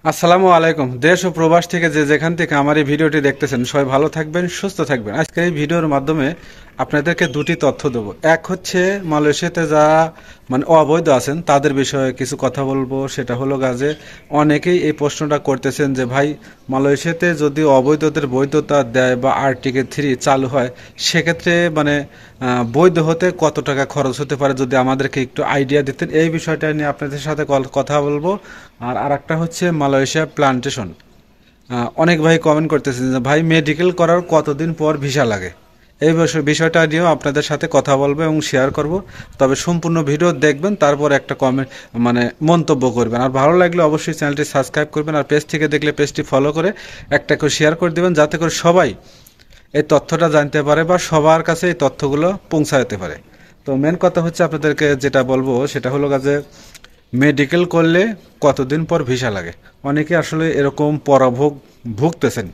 আসসালামু আলাইকুম। দেশ ও প্রবাস থেকে যে যেখান থেকে আমার এই ভিডিওটি দেখতেছেন সবাই ভালো থাকবেন, সুস্থ থাকবেন। আজকের এই ভিডিওর মাধ্যমে আপনাদেরকে দুটি তথ্য দেবো। এক হচ্ছে মালয়েশিয়াতে যারা অবৈধ আছেন তাদের বিষয়ে কিছু কথা বলবো। সেটা হলো যে অনেকেই এই প্রশ্নটা করতেছেন যে ভাই, মালয়েশিয়াতে যদি অবৈধদের বৈধতা দেয় বা আর্টিকেল 3 চালু হয়, সেক্ষেত্রে বৈধ হতে কত টাকা খরচ হতে পারে, যদি আমাদেরকে একটু আইডিয়া দিতেন। এই বিষয়টা নিয়ে আপনাদের সাথে কথা বলবো। আর আরেকটা হচ্ছে মালয়েশিয়া প্লান্টেশন। অনেক ভাই কমেন্ট করতেছেন যে ভাই, মেডিকেল করার কতদিন পর ভিসা লাগে। এই বিষয়টা নিয়েও আপনাদের সাথে কথা বলবো এবং শেয়ার করব। তবে সম্পূর্ণ ভিডিও দেখবেন, তারপর একটা কমেন্ট মন্তব্য করবেন। আর ভালো লাগলে অবশ্যই চ্যানেলটি সাবস্ক্রাইব করবেন, আর পেজ থেকে দেখলে পেজটি ফলো করে একটা করে শেয়ার করে দেবেন, যাতে করে সবাই এই তথ্যটা জানতে পারে বা সবার কাছে এই তথ্যগুলো পৌঁছাতে পারে। তো মেন কথা হচ্ছে, আপনাদেরকে যেটা বলবো সেটা হলো যে মেডিকেল করলে কতদিন পর ভিসা লাগে। অনেকে আসলে এরকম ভুগতেছেন,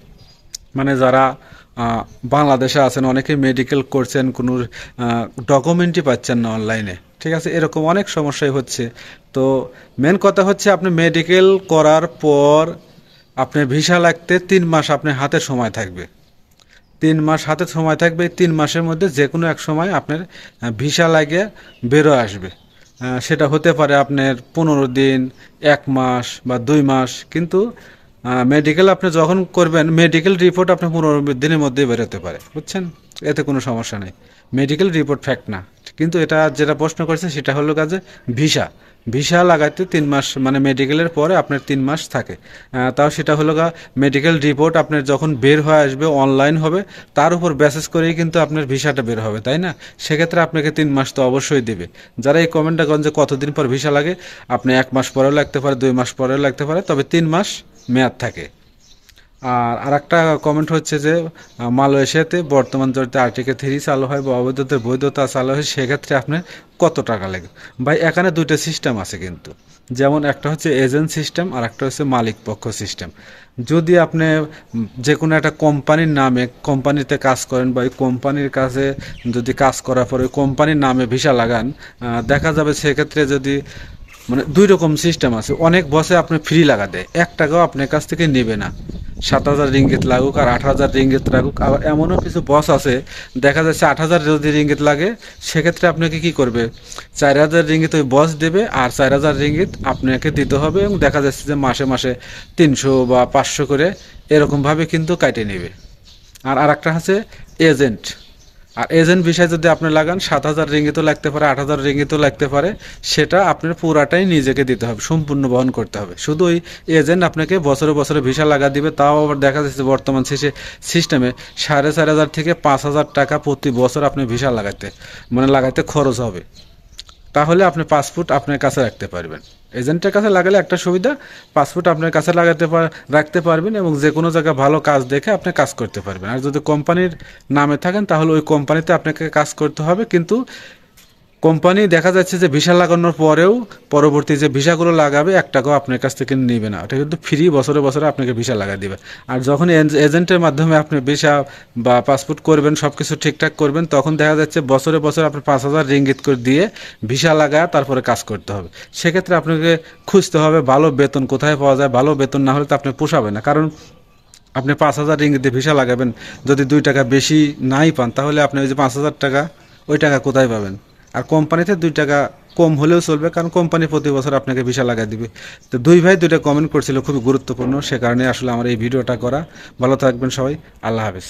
যারা বাংলাদেশে আছেন, অনেকে মেডিকেল করছেন, কোনো ডকুমেন্টই পাচ্ছেন না অনলাইনে। ঠিক আছে, এরকম অনেক সমস্যাই হচ্ছে। তো মেন কথা হচ্ছে, আপনি মেডিকেল করার পর আপনার ভিসা লাগতে 3 মাস আপনার হাতে সময় থাকবে। 3 মাস হাতে সময় থাকবে। 3 মাসের মধ্যে যে কোনো এক সময় আপনার ভিসা লাগে বেরো আসবে। সেটা হতে পারে আপনার 15 দিন, 1 মাস বা 2 মাস। কিন্তু মেডিকেল আপনি যখন করবেন, মেডিকেল রিপোর্ট আপনার 15 দিনের মধ্যেই বেরোতে পারে, বুঝছেন? এতে কোনো সমস্যা নেই। মেডিকেল রিপোর্ট ফ্যাক্ট না। কিন্তু এটা যেটা প্রশ্ন করছে সেটা হলো কাজে ভিসা। ভিসা লাগাতে 3 মাস, মেডিকেলের পরে আপনার 3 মাস থাকে। তাও সেটা হলো মেডিকেল রিপোর্ট আপনার যখন বের হয়ে আসবে, অনলাইন হবে, তার উপর বেসিস করেই কিন্তু আপনার ভিসাটা বের হবে, তাই না? সেক্ষেত্রে আপনাকে 3 মাস তো অবশ্যই দেবে। যারা এই কমেন্টটা করেন যে কতদিন পর ভিসা লাগে, আপনি 1 মাস পরেও লাগতে পারে, 2 মাস পরেও লাগতে পারে, তবে 3 মাস মেয়াদ থাকে। আর আরেকটা কমেন্ট হচ্ছে যে মালয়েশিয়াতে বর্তমান যদি আর্টিকেল 3 চালু হয় বা অবৈধদের বৈধতা চালু হয়, সেক্ষেত্রে আপনার কত টাকা লাগে। ভাই, এখানে দুইটা সিস্টেম আছে কিন্তু। যেমন একটা হচ্ছে এজেন্ট সিস্টেম, আর একটা হচ্ছে মালিক পক্ষ সিস্টেম। যদি আপনি যে কোনো একটা কোম্পানির নামে কোম্পানিতে কাজ করেন, বা ওই কোম্পানির কাছে যদি কাজ করার পরে ওই কোম্পানির নামে ভিসা লাগান, দেখা যাবে সেক্ষেত্রে যদি দুই রকম সিস্টেম আছে। অনেক বসে আপনি ফ্রি লাগা দেয়, 1 টাকাও আপনার কাছ থেকে নেবে না। 7,000 রিঙ্গিত লাগুক আর 8,000 রিঙ্গিত লাগুক। আবার এমনও কিছু বস আছে, দেখা যাচ্ছে 8,000 যদি রিঙ্গিত লাগে, সেক্ষেত্রে আপনাকে কি করবে, 4,000 রিঙ্গিত ওই বস দেবে, আর 4,000 রিঙ্গিত আপনাকে দিতে হবে। এবং দেখা যাচ্ছে যে মাসে মাসে 300 বা 500 করে এরকমভাবে কিন্তু কাটে নেবে। আর আরেকটা আছে এজেন্ট। আর এজেন্ট বিষয় যদি আপনি লাগান, 7,000 রিঙ্গিতও লাগতে পারে, 8,000 রিঙ্গিতও লাগতে পারে। সেটা আপনার পুরাটাই নিজেকে দিতে হবে, সম্পূর্ণ বহন করতে হবে। শুধু ওই এজেন্ট আপনাকে বছরে বছরে ভিসা লাগা দিবে। তাও আবার দেখা যাচ্ছে বর্তমান শেষে সিস্টেমে 4,500 থেকে 5,000 টাকা প্রতি বছর আপনি ভিসা লাগাইতে খরচ হবে। তাহলে আপনি পাসপোর্ট আপনার কাছে রাখতে পারবেন। এজেন্টের কাছে লাগালে একটা সুবিধা, পাসপোর্ট আপনার কাছে রাখতে পারবেন, এবং যে কোনো জায়গায় ভালো কাজ দেখে আপনি কাজ করতে পারবেন। আর যদি কোম্পানির নামে থাকেন, তাহলে ওই কোম্পানিতে আপনাকে কাজ করতে হবে। কিন্তু কোম্পানি দেখা যাচ্ছে যে ভিসা লাগানোর পরেও পরবর্তী যে ভিসাগুলো লাগাবে, 1 টাকাও আপনার কাছ থেকে নেবে না। ওটা কিন্তু ফ্রি, বছরে বছরে আপনাকে ভিসা লাগাই দিবে। আর যখন এজেন্টের মাধ্যমে আপনি ভিসা বা পাসপোর্ট করবেন, সব কিছু ঠিকঠাক করবেন, তখন দেখা যাচ্ছে বছরে বছরে আপনি 5,000 রিঙ্গিত করে দিয়ে ভিসা লাগায় তারপরে কাজ করতে হবে। সেক্ষেত্রে আপনাকে খুঁজতে হবে ভালো বেতন কোথায় পাওয়া যায়। ভালো বেতন না হলে তো আপনি পোষাবে না। কারণ আপনি 5,000 রিঙ্গিত দিয়ে ভিসা লাগাবেন, যদি 2 টাকা বেশি নাই পান, তাহলে আপনি ওই যে 5,000 টাকা, ওই টাকা কোথায় পাবেন? আর কোম্পানিতে 2 টাকা কম হলেও চলবে, কারণ কোম্পানি প্রতি বছর আপনাকে ভিসা লাগাই দিবে। তো দুই ভাই দুইটা কমেন্ট করছিল, খুবই গুরুত্বপূর্ণ, সে কারণে আসলে আমার এই ভিডিওটা করা। ভালো থাকবেন সবাই, আল্লাহ হাফেজ।